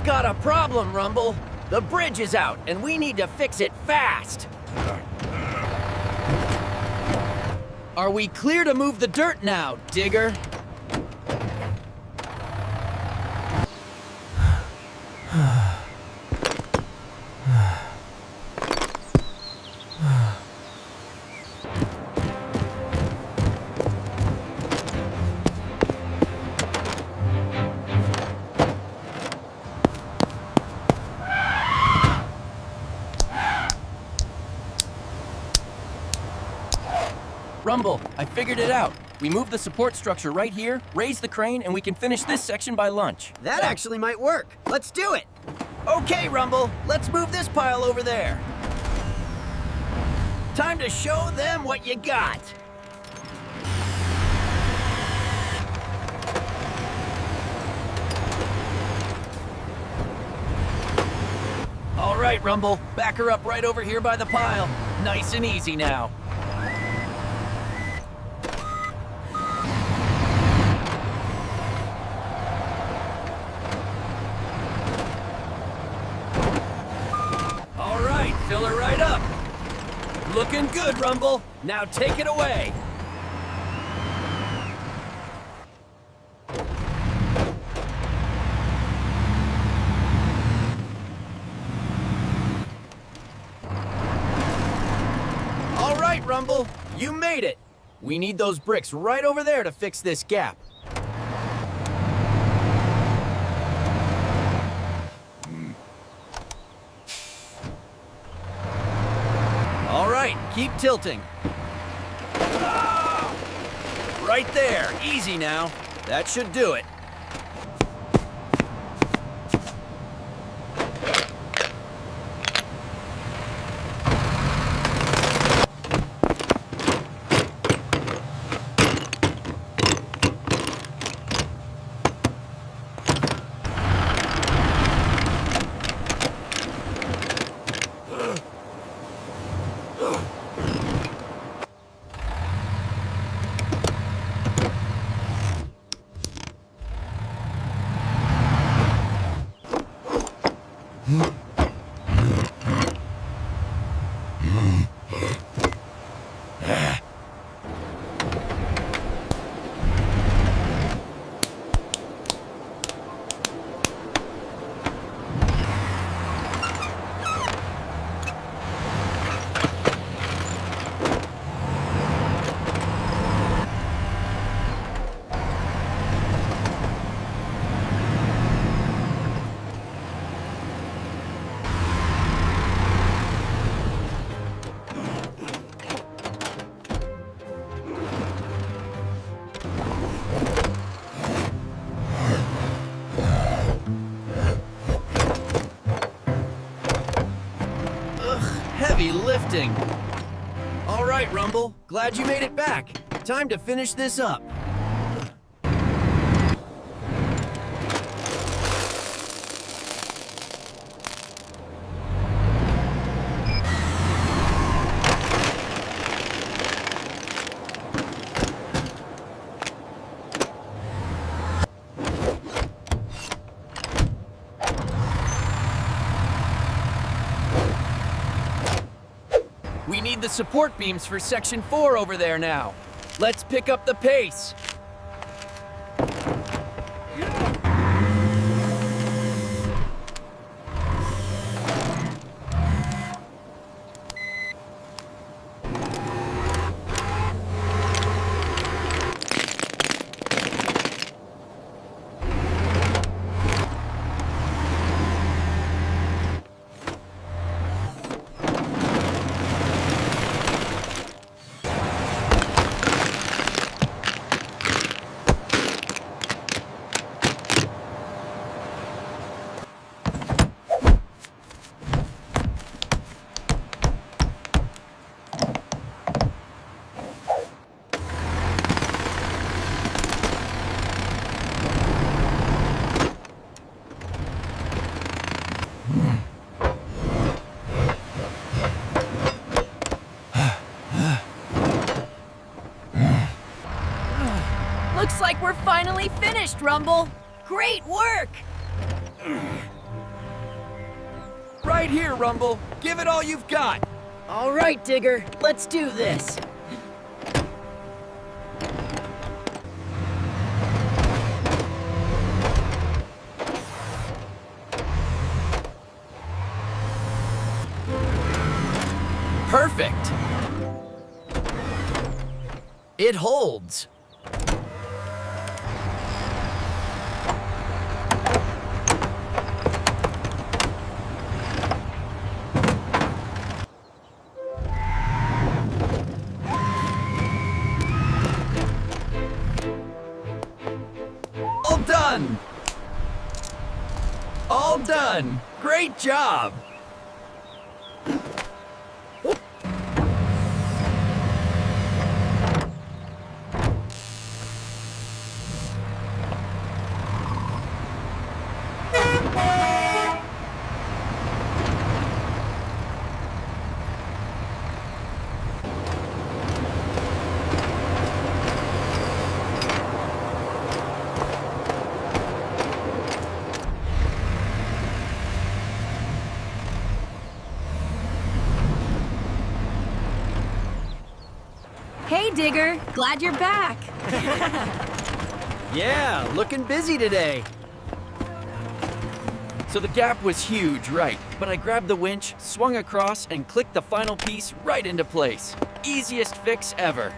We've got a problem, Rumble. The bridge is out, and we need to fix it fast. Are we clear to move the dirt now, Digger? Rumble, I figured it out. We move the support structure right here, raise the crane, and we can finish this section by lunch. That actually might work. Let's do it. Okay, Rumble, let's move this pile over there. Time to show them what you got. All right, Rumble, back her up right over here by the pile. Nice and easy now. Fill her right up. Looking good, Rumble. Now take it away. All right, Rumble. You made it. We need those bricks right over there to fix this gap. All right, keep tilting. Right there, easy now. That should do it. Heavy lifting. All right, Rumble. Glad you made it back. Time to finish this up. We need the support beams for Section 4 over there now. Let's pick up the pace. Looks like we're finally finished, Rumble. Great work! Right here, Rumble. Give it all you've got. All right, Digger, let's do this. Perfect. It holds. All done. All done. Great job. Hey, Digger. Glad you're back. Yeah, looking busy today. So the gap was huge, right? But I grabbed the winch, swung across, and clicked the final piece right into place. Easiest fix ever.